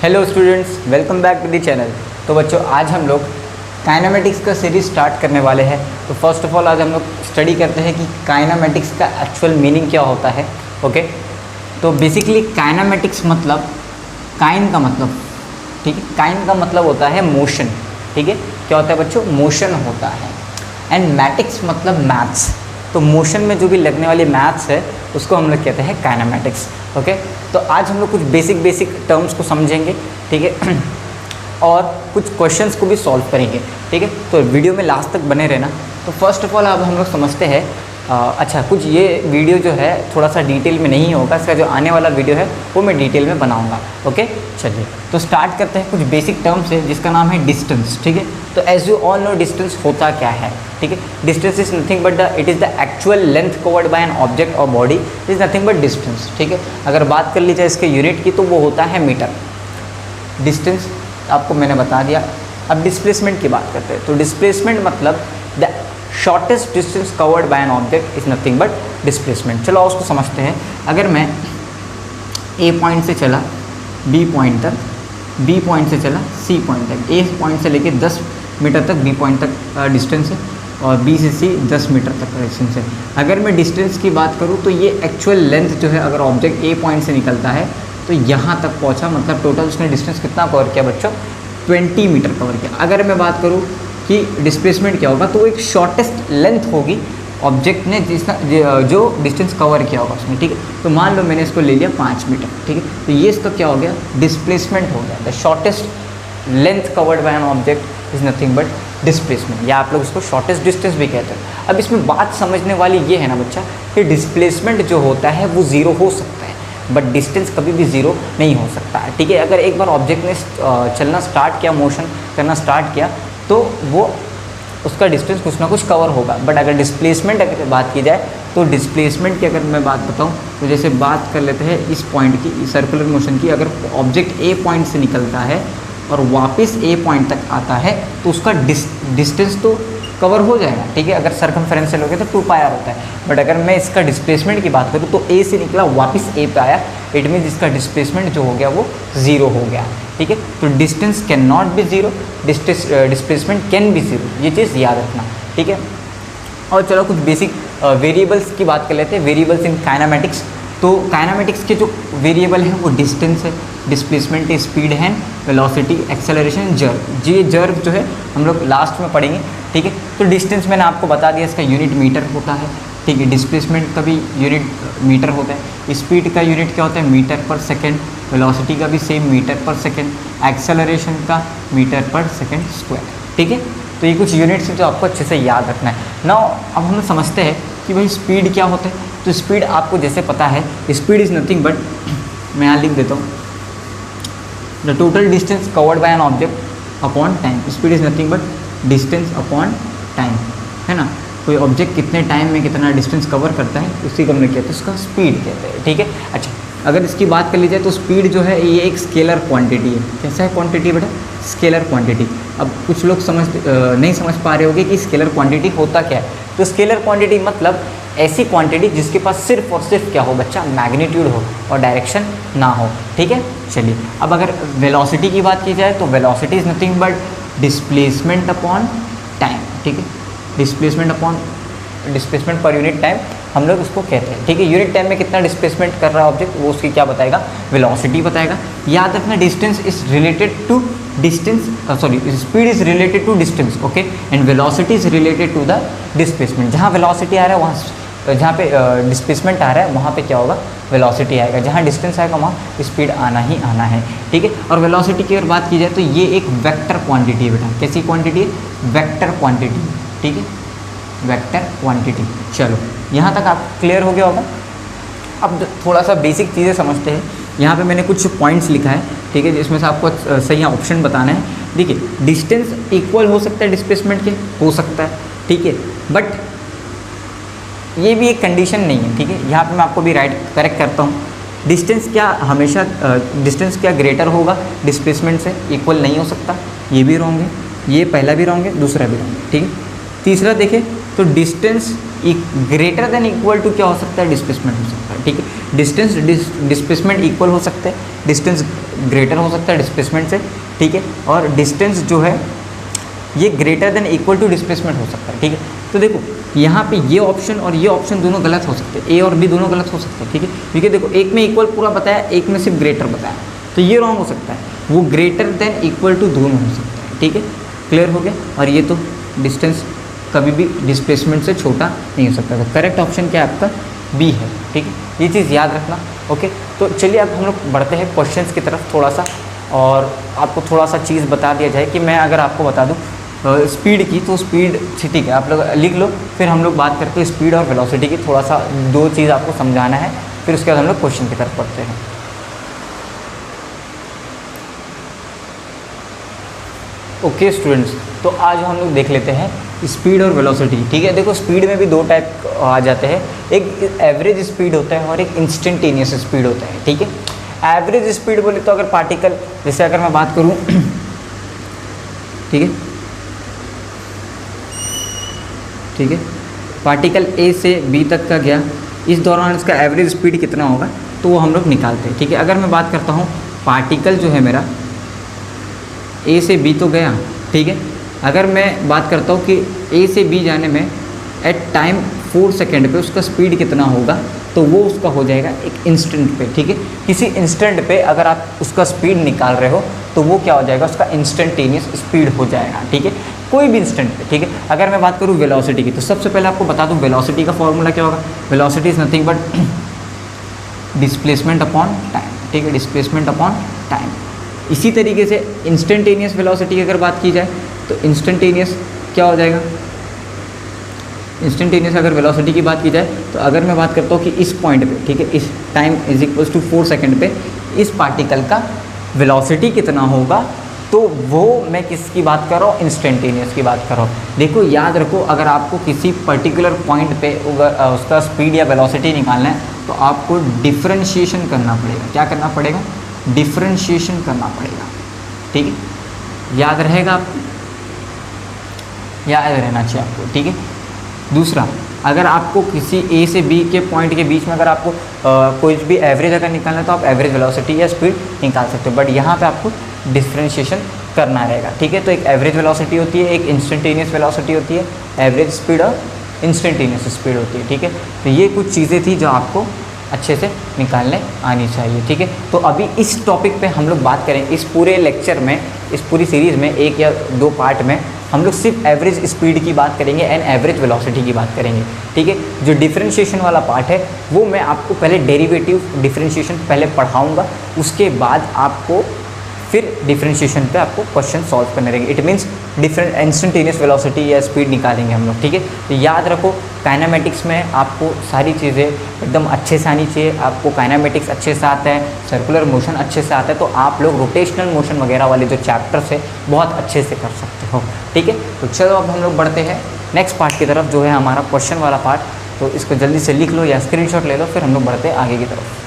Hello students, welcome back to the channel. तो बच्चों, आज हम लोग काइनेमेटिक्स का सीरीज स्टार्ट करने वाले हैं। तो फर्स्ट ऑफ ऑल आज हम लोग स्टडी करते हैं कि काइनेमेटिक्स का एक्चुअल मीनिंग क्या होता है। ओके, तो बेसिकली काइनेमेटिक्स मतलब काइन का मतलब, ठीक है, काइन का मतलब होता है मोशन। ठीक है, क्या होता है बच्चों? मोशन होता है। एंड मैटिक्स मतलब मैथ्स, तो मोशन में जो भी लगने वाली मैथ्स है उसको हम लोग कहते हैं काइनेमेटिक्स। ओके, तो आज हम लोग कुछ बेसिक टर्म्स को समझेंगे, ठीक है, और कुछ क्वेश्चंस को भी सॉल्व करेंगे। ठीक है, तो वीडियो में लास्ट तक बने रहना। तो फर्स्ट ऑफ ऑल अब हम लोग समझते हैं, अच्छा, कुछ ये वीडियो जो है थोड़ा सा डिटेल में नहीं होगा, इसका जो आने वाला वीडियो है वो मैं डिटेल में बनाऊंगा। ओके, चलिए तो स्टार्ट करते हैं। कुछ बेसिक टर्म्स है जिसका नाम है डिस्टेंस। ठीक है, तो as you all know distance होता क्या है। ठीक है, distance is nothing but it is the actual length covered by an object और body, is nothing but distance. ठीक है, अगर बात कर ली जाए इसके यूनिट की तो वो होता है मीटर। डिस्टेंस आपको मैंने बता दिया। अब डिस्प्लेसमेंट की बात करते हैं। तो डिस्प्लेसमेंट मतलब the shortest distance covered by an object is nothing but displacement. चलो उसको समझते हैं। अगर मैं ए पॉइंट से चला बी पॉइंट तक, बी पॉइंट से चला सी पॉइंट तक, ए पॉइंट से लेके 10 मीटर तक बी पॉइंट तक डिस्टेंस है, और बी से सी 10 मीटर तक का डिस्टेंस है। अगर मैं डिस्टेंस की बात करूँ तो ये एक्चुअल लेंथ जो है, अगर ऑब्जेक्ट ए पॉइंट से निकलता है तो यहाँ तक पहुँचा, मतलब टोटल उसने डिस्टेंस कितना कवर किया बच्चों? 20 मीटर कवर किया। अगर मैं बात करूँ कि डिस्प्लेसमेंट क्या होगा, तो वो एक शॉर्टेस्ट लेंथ होगी ऑब्जेक्ट ने जो डिस्टेंस कवर किया होगा उसने। ठीक है, तो मान लो मैंने इसको ले लिया 5 मीटर। ठीक है, तो ये इसका क्या हो गया? डिस्प्लेसमेंट हो गया। The shortest length covered by an object is nothing but displacement, या आप लोग इसको शॉर्टेस्ट डिस्टेंस भी कहते हैं। अब इसमें बात समझने वाली ये है ना बच्चा, कि डिस्प्लेसमेंट जो होता है वो ज़ीरो हो सकता है, बट डिस्टेंस कभी भी ज़ीरो नहीं हो सकता है। ठीक है, अगर एक बार ऑब्जेक्ट ने चलना स्टार्ट किया, मोशन करना स्टार्ट किया, तो वो उसका डिस्टेंस कुछ ना कुछ कवर होगा। बट अगर डिस्प्लेसमेंट अगर बात की जाए, तो डिस्प्लेसमेंट की अगर मैं बात बताऊं, तो जैसे बात कर लेते हैं इस पॉइंट की, सर्कुलर मोशन की। अगर ऑब्जेक्ट ए पॉइंट से निकलता है और वापस ए पॉइंट तक आता है, तो उसका डिस्टेंस तो कवर हो जाएगा। ठीक है, अगर सर्कमफेरेंस से लोगे तो 2πr होता है। बट अगर मैं इसका डिस्प्लेसमेंट की बात करूँ, तो ए से निकला वापस ए पे आया, इट मीन्स इसका डिस्प्लेसमेंट जो हो गया वो ज़ीरो हो गया। ठीक है, तो distance can not be zero, displacement can be zero, ये चीज़ याद रखना। ठीक है, और चलो कुछ बेसिक वेरिएबल्स की बात कर लेते हैं। Variables in kinematics. तो काइनेमेटिक्स के जो वेरिएबल हैं वो डिस्टेंस है, डिस्प्लेसमेंट है, स्पीड है, वेलोसिटी, एक्सेलरेशन, जर्व। ये जर्व जो है हम लोग लास्ट में पढ़ेंगे। ठीक है, तो डिस्टेंस मैंने आपको बता दिया, इसका यूनिट मीटर होता है। ठीक है, डिस्प्लेसमेंट का भी यूनिट मीटर होता है। स्पीड का यूनिट क्या होता है? मीटर पर सेकेंड। वेलोसिटी का भी सेम, मीटर पर सेकेंड। एक्सेलरेशन का मीटर पर सेकेंड स्क्वायर। ठीक है, तो ये कुछ यूनिट्स हैं जो आपको अच्छे से याद रखना है। नाउ अब हम समझते हैं कि भाई स्पीड क्या होता है। तो स्पीड आपको जैसे पता है, स्पीड इज़ नथिंग बट, मैं यहाँ लिख देता हूँ, the total distance covered by an object upon time. Speed is nothing but distance upon time, है ना। कोई ऑब्जेक्ट कितने टाइम में कितना डिस्टेंस कवर करता है, उसी को हम लोग कहते हैं, उसका स्पीड कहते हैं। ठीक है, अच्छा, अगर इसकी बात कर ली जाए तो स्पीड जो है ये एक स्केलर क्वांटिटी है। कैसा है क्वांटिटी बेटा? Scalar quantity. अब कुछ लोग नहीं समझ पा रहे होंगे कि स्केलर क्वांटिटी होता क्या है। तो स्केलर क्वांटिटी मतलब ऐसी क्वांटिटी जिसके पास सिर्फ और सिर्फ क्या हो बच्चा? मैग्नीट्यूड हो और डायरेक्शन ना हो। ठीक है, चलिए अब अगर वेलोसिटी की बात की जाए, तो velocity is nothing but displacement upon time. ठीक है, डिस्प्लेसमेंट पर यूनिट टाइम हम लोग उसको कहते हैं। ठीक है, यूनिट टाइम में कितना डिस्प्लेसमेंट कर रहा है ऑब्जेक्ट, वो उसकी क्या बताएगा? वेलोसिटी बताएगा। याद रखना, distance is related to distance, speed is related to distance, okay, and velocity is related to the displacement. जहाँ वेलोसिटी आ रहा है वहाँ, जहाँ पे डिस्प्लेसमेंट आ रहा है वहाँ पे क्या होगा? वेलोसिटी आएगा। जहाँ डिस्टेंस आएगा वहाँ स्पीड आना ही आना है। ठीक है, और वेलोसिटी की अगर बात की जाए तो ये एक वेक्टर क्वांटिटी है बेटा। कैसी क्वांटिटी है? Vector quantity. ठीक है, वेक्टर क्वांटिटी। चलो यहाँ तक आप क्लियर हो गया होगा। अब थोड़ा सा बेसिक चीज़ें समझते हैं। यहाँ पे मैंने कुछ पॉइंट्स लिखा है, ठीक है, जिसमें से आपको सही ऑप्शन बताना है। देखिए, डिस्टेंस इक्वल हो सकता है डिस्प्लेसमेंट के, हो सकता है, ठीक है, बट ये भी एक कंडीशन नहीं है। ठीक है, यहाँ पे मैं आपको भी करेक्ट करता हूँ। डिस्टेंस क्या हमेशा डिस्टेंस क्या ग्रेटर होगा डिस्प्लेसमेंट से? इक्वल नहीं हो सकता। ये भी रॉन्ग है, ये पहला भी रॉन्ग है, दूसरा भी रॉन्ग है। ठीक है, तीसरा देखें तो distance greater than equal to क्या हो सकता है? डिस्प्लेसमेंट हो सकता है। ठीक है, डिस्टेंस डिस्प्लेसमेंट इक्वल हो सकते हैं, डिस्टेंस ग्रेटर हो सकता है डिस्प्लेसमेंट से, ठीक है, और डिस्टेंस जो है ये greater than equal to displacement हो सकता है, ठीक है। तो देखो यहाँ पे ये ऑप्शन और ये ऑप्शन दोनों गलत हो सकते हैं, ए और बी दोनों गलत हो सकते हैं, ठीक है, क्योंकि देखो एक में इक्वल पूरा बताया, एक में सिर्फ ग्रेटर बताया, तो ये रॉन्ग हो सकता है, वो ग्रेटर देन इक्वल टू दोनों हो सकता है, ठीक है, क्लियर हो गया। और ये तो डिस्टेंस कभी भी डिस्प्लेसमेंट से छोटा नहीं हो सकता, तो करेक्ट ऑप्शन क्या है आपका, बी है, ठीक है, ये चीज़ याद रखना। ओके, तो चलिए अब हम लोग बढ़ते हैं क्वेश्चंस की तरफ थोड़ा सा, और आपको थोड़ा सा चीज़ बता दिया जाए कि मैं अगर आपको बता दूँ स्पीड की, तो स्पीड ठीक है आप लोग लिख लो, फिर हम लोग बात करते हैं स्पीड और वेलोसिटी की, थोड़ा सा दो चीज़ आपको समझाना है, फिर उसके बाद हम लोग क्वेश्चन की तरफ बढ़ते हैं। ओके स्टूडेंट्स, तो आज हम लोग देख लेते हैं स्पीड और वेलोसिटी, ठीक है। देखो स्पीड में भी दो टाइप आ जाते हैं, एक एवरेज स्पीड होता है और एक इंस्टेंटेनियस स्पीड होता है, ठीक है। एवरेज स्पीड बोले तो अगर पार्टिकल, जैसे अगर मैं बात करूँ ठीक है, ठीक है, पार्टिकल ए से बी तक का गया, इस दौरान इसका एवरेज स्पीड कितना होगा, तो वो हम लोग निकालते हैं, ठीक है। अगर मैं बात करता हूँ पार्टिकल जो है मेरा ए से बी तो गया, ठीक है, अगर मैं बात करता हूँ कि ए से बी जाने में एट टाइम 4 सेकेंड पे उसका स्पीड कितना होगा, तो वो उसका हो जाएगा एक इंस्टेंट पे, ठीक है। किसी इंस्टेंट पे अगर आप उसका स्पीड निकाल रहे हो तो वो क्या हो जाएगा, उसका इंस्टेंटेनियस स्पीड हो जाएगा, ठीक है, कोई भी इंस्टेंट पे, ठीक है। अगर मैं बात करूँ वेलोसिटी की, तो सबसे पहले आपको बता दूँ वेलोसिटी का फॉर्मूला क्या होगा, velocity is nothing but displacement upon time, ठीक है, डिस्प्लेसमेंट अपॉन टाइम। इसी तरीके से इंस्टेंटेनियस वेलोसिटी की अगर बात की जाए तो इंस्टेंटेनियस क्या हो जाएगा, इंस्टेंटेनियस अगर वेलोसिटी की बात की जाए तो अगर मैं बात करता हूँ कि इस पॉइंट पे, ठीक है, इस time is equals to 4 second पे इस पार्टिकल का वेलोसिटी कितना होगा, तो वो मैं किसकी बात कर रहा हूँ, इंस्टेंटेनियस की बात कर रहा हूँ। देखो याद रखो, अगर आपको किसी पर्टिकुलर पॉइंट पे उसका स्पीड या वेलोसिटी निकालना है तो आपको डिफ्रेंशिएशन करना पड़ेगा, क्या करना पड़ेगा, डिफ्रेंशिएशन करना पड़ेगा, ठीक है, याद रहेगा आपको, याद रहना चाहिए आपको, ठीक है। दूसरा, अगर आपको किसी ए से बी के पॉइंट के बीच में अगर आपको कोई भी एवरेज अगर निकालना है तो आप एवरेज वेलोसिटी या स्पीड निकाल सकते हो, बट यहाँ पे आपको डिफ्रेंशिएशन करना रहेगा, ठीक है। तो एक एवरेज वेलोसिटी होती है, एक इंस्टेंटेनियस वेलोसिटी होती है, एवरेज स्पीड और इंस्टेंटेनियस स्पीड होती है, ठीक है। तो ये कुछ चीज़ें थी जो आपको अच्छे से निकालने आनी चाहिए, ठीक है। तो अभी इस टॉपिक पे हम लोग बात करें, इस पूरे लेक्चर में, इस पूरी सीरीज़ में एक या दो पार्ट में हम लोग सिर्फ एवरेज स्पीड की बात करेंगे एंड एवरेज वेलोसिटी की बात करेंगे, ठीक है। जो डिफरेंशिएशन वाला पार्ट है वो मैं आपको पहले डेरिवेटिव डिफरेंशिएशन पहले पढ़ाऊँगा, उसके बाद आपको फिर डिफरेंशिएशन पे आपको क्वेश्चन सॉल्व करने रहेंगे। It means different instantaneous velocity या स्पीड निकालेंगे हम लोग, ठीक है। तो याद रखो काइनेमेटिक्स में आपको सारी चीज़ें एकदम अच्छे से आनी चाहिए, आपको काइनेमेटिक्स अच्छे से आता है, सर्कुलर मोशन अच्छे से आता है, तो आप लोग रोटेशनल मोशन वगैरह वाले जो चैप्टर्स है बहुत अच्छे से कर सकते हो, ठीक है। तो चलो अब हम लोग बढ़ते हैं नेक्स्ट पार्ट की तरफ, जो है हमारा क्वेश्चन वाला पार्ट। तो इसको जल्दी से लिख लो या स्क्रीनशॉट ले लो, फिर हम लोग बढ़ते हैं आगे की तरफ।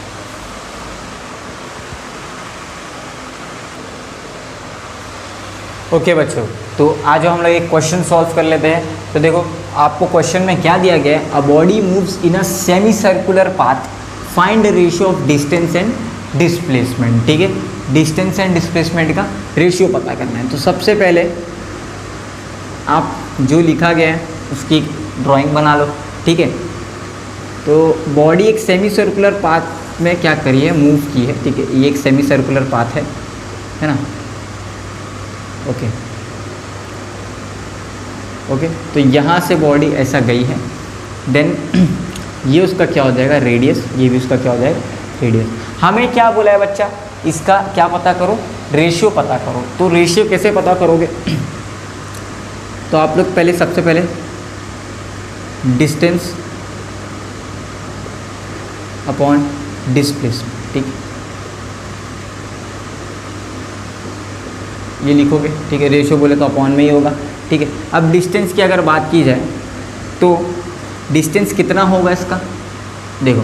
ओके बच्चों, तो आज हम लोग एक क्वेश्चन सॉल्व कर लेते हैं। तो देखो आपको क्वेश्चन में क्या दिया गया है, a body moves in a semi circular path, find ratio of distance and displacement, ठीक है। डिस्टेंस एंड डिस्प्लेसमेंट का रेशियो पता करना है। तो सबसे पहले आप जो लिखा गया है उसकी ड्राइंग बना लो, ठीक है। तो बॉडी एक सेमी सर्कुलर पाथ में क्या करी है, मूव की है, ठीक है। ये एक सेमी सर्कुलर पाथ है ना, ओके ओके। तो यहाँ से बॉडी ऐसा गई है, देन ये उसका क्या हो जाएगा, रेडियस, ये भी उसका क्या हो जाएगा, रेडियस। हमें क्या बोला है बच्चा, इसका क्या पता करो, रेशियो पता करो। तो रेशियो कैसे पता करोगे, तो आप लोग पहले सबसे पहले डिस्टेंस अपॉन डिस्प्लेसमेंट, ठीक, ये लिखोगे, ठीक है। रेशियो बोले तो अपॉन में ही होगा, ठीक है। अब डिस्टेंस की अगर बात की जाए तो डिस्टेंस कितना होगा इसका, देखो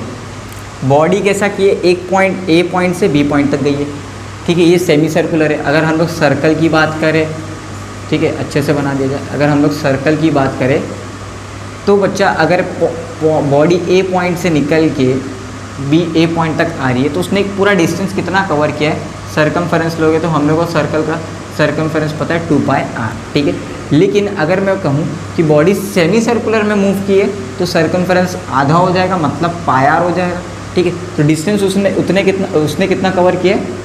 बॉडी कैसा की है, एक पॉइंट ए पॉइंट से बी पॉइंट तक गई है, ठीक है। ये सेमी सर्कुलर है। अगर हम लोग सर्कल की बात करें, ठीक है, अच्छे से बना दिया जाए, अगर हम लोग सर्कल की बात करें तो बच्चा अगर बॉडी ए पॉइंट से निकल के बी ए पॉइंट तक आ रही है, तो उसने एक पूरा डिस्टेंस कितना कवर किया है, सर्कमफेरेंस लोगे तो हम लोग को सर्कल का सर्कमफेरेंस पता है 2πr, ठीक है। लेकिन अगर मैं कहूँ कि बॉडी सेमी सर्कुलर में मूव की है तो सर्कमफेरेंस आधा हो जाएगा, मतलब πr हो जाएगा, ठीक है। तो डिस्टेंस उसने कितना कवर किया है,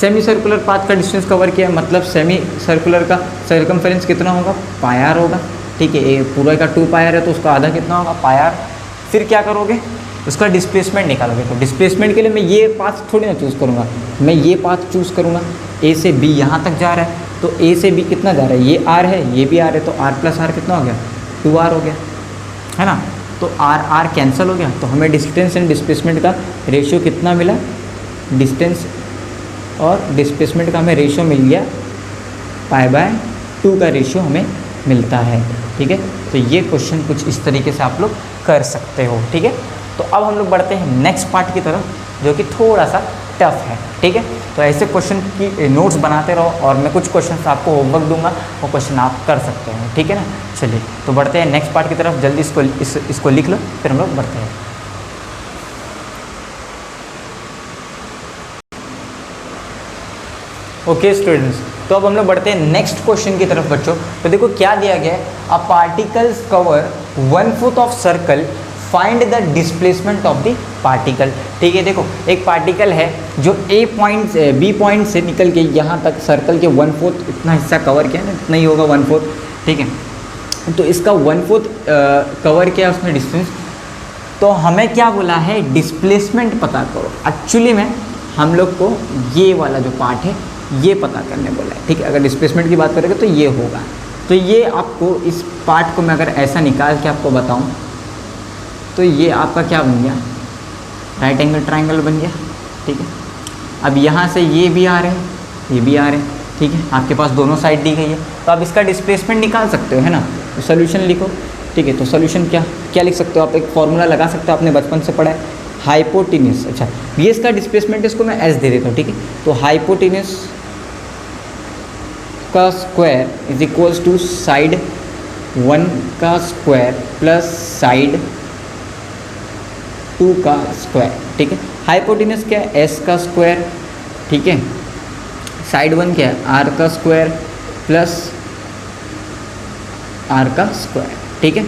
सेमी सर्कुलर पाथ का डिस्टेंस कवर किया है, मतलब सेमी सर्कुलर का सर्कमफेरेंस कितना होगा, πr होगा, ठीक है। ये पूरा का 2πr है तो उसका आधा कितना होगा, πr। फिर क्या करोगे, उसका डिस्प्लेसमेंट निकालोगे। तो डिस्प्लेसमेंट के लिए मैं ये पाथ थोड़ी ना चूज़ करूँगा, मैं ये पाथ चूज़ करूँगा। ए से बी यहाँ तक जा रहा है, तो ए से बी कितना जा रहा है, ये r है, ये भी r है, तो r प्लस r कितना हो गया, 2r हो गया, है ना। तो r कैंसिल हो गया, तो हमें डिस्टेंस एंड डिस्प्लेसमेंट का रेशियो कितना मिला, डिस्टेंस और डिस्प्लेसमेंट का हमें रेशियो मिल गया, π/2 का रेशियो हमें मिलता है, ठीक है। तो ये क्वेश्चन कुछ इस तरीके से आप लोग कर सकते हो, ठीक है। तो अब हम लोग बढ़ते हैं नेक्स्ट पार्ट की तरफ, जो कि थोड़ा सा टफ है, ठीक है। तो ऐसे क्वेश्चन की नोट्स बनाते रहो और मैं कुछ क्वेश्चन आपको होमवर्क दूंगा, वो क्वेश्चन आप कर सकते हो, ठीक है ना। चलिए तो बढ़ते हैं नेक्स्ट पार्ट की तरफ, जल्दी इसको लिख लो, फिर हम लोग बढ़ते हैं। ओके स्टूडेंट्स, तो अब हम लोग बढ़ते हैं नेक्स्ट क्वेश्चन की तरफ बच्चों। तो देखो क्या दिया गया है, a particles cover 1/4 of circle, find the displacement of the particle, ठीक है। देखो एक पार्टिकल है जो ए पॉइंट से बी पॉइंट से निकल के यहाँ तक सर्कल के 1/4 इतना हिस्सा कवर किया ना, इतना ही होगा 1/4, ठीक है। तो इसका 1/4 कवर किया उसने डिस्टेंस, तो हमें क्या बोला है, डिस्प्लेसमेंट पता करो। एक्चुअली में हम लोग को ये वाला जो पार्ट है ये पता करने बोला है, ठीक है। अगर डिस्प्लेसमेंट की बात करेंगे तो ये होगा, तो ये आपको इस पार्ट को मैं अगर ऐसा निकाल के आपको बताऊं तो ये आपका क्या बन गया, राइट एंगल ट्राइंगल बन गया, ठीक है। अब यहाँ से ये भी आ रहे हैं, ये भी आ रहे हैं, ठीक है। आपके पास दोनों साइड दी गई है, तो आप इसका डिस्प्लेसमेंट निकाल सकते हो, है ना। तो सोल्यूशन लिखो, ठीक है। तो सोल्यूशन क्या लिख सकते हो आप, एक फॉर्मूला लगा सकते हो, आपने बचपन से पढ़ा है, हाइपोटेन्यूस। अच्छा ये इसका डिस्प्लेसमेंट, इसको मैं एस दे देता हूँ, ठीक है। तो हाइपोटेन्यूस का square is equals to side 1 का स्क्वायर प्लस साइड 2 का स्क्वायर, ठीक है। हाइपोटेन्यूस क्या है, एस का स्क्वायर, ठीक है। साइड 1 क्या है, आर का स्क्वायर प्लस आर का स्क्वायर, ठीक है।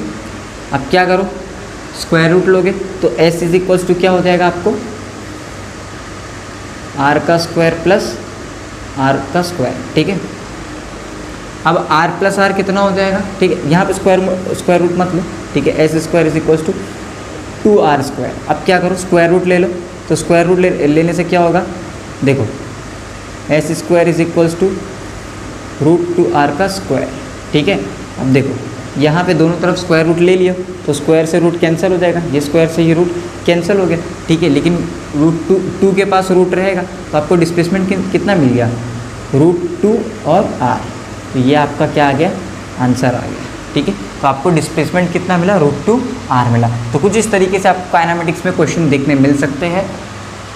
अब क्या करो, स्क्वायर रूट लोगे तो एस इज इक्वल्स टू क्या हो जाएगा आपको, आर का स्क्वायर प्लस आर का स्क्वायर, ठीक है। अब आर प्लस आर कितना हो जाएगा, ठीक है। यहाँ पे स्क्वायर रूट मत लो, ठीक है। S square is equals to 2r square. अब क्या करो, स्क्वायर रूट ले लो, तो स्क्वायर रूट लेने से क्या होगा, देखो S square is equals to √2r का स्क्वायर, ठीक है। अब देखो यहाँ पे दोनों तरफ स्क्वायर रूट ले लियो, तो स्क्वायर से रूट कैंसिल हो जाएगा, ये स्क्वायर से ये रूट कैंसिल हो गया, ठीक है। लेकिन √2 के पास रूट रहेगा, तो आपको डिस्प्लेसमेंट कितना मिल गया, √2 और r, तो ये आपका क्या आ गया, आंसर आ गया, ठीक है। तो आपको डिस्प्लेसमेंट कितना मिला, √2r मिला। तो कुछ इस तरीके से आपको काइनेमेटिक्स में क्वेश्चन देखने मिल सकते हैं।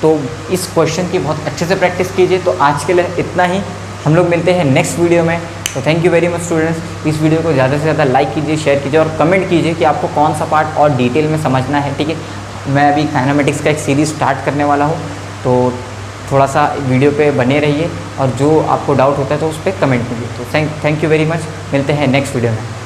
तो इस क्वेश्चन की बहुत अच्छे से प्रैक्टिस कीजिए। तो आज के लिए इतना ही, हम लोग मिलते हैं नेक्स्ट वीडियो में। तो thank you very much students. इस वीडियो को ज़्यादा से ज़्यादा लाइक कीजिए, शेयर कीजिए और कमेंट कीजिए कि आपको कौन सा पार्ट और डिटेल में समझना है, ठीक है। मैं अभी काइनेमेटिक्स का एक सीरीज़ स्टार्ट करने वाला हूँ, तो थोड़ा सा वीडियो पे बने रहिए और जो आपको डाउट होता है तो उस पर कमेंट कीजिए। तो थैंक यू वेरी मच, मिलते हैं नेक्स्ट वीडियो में।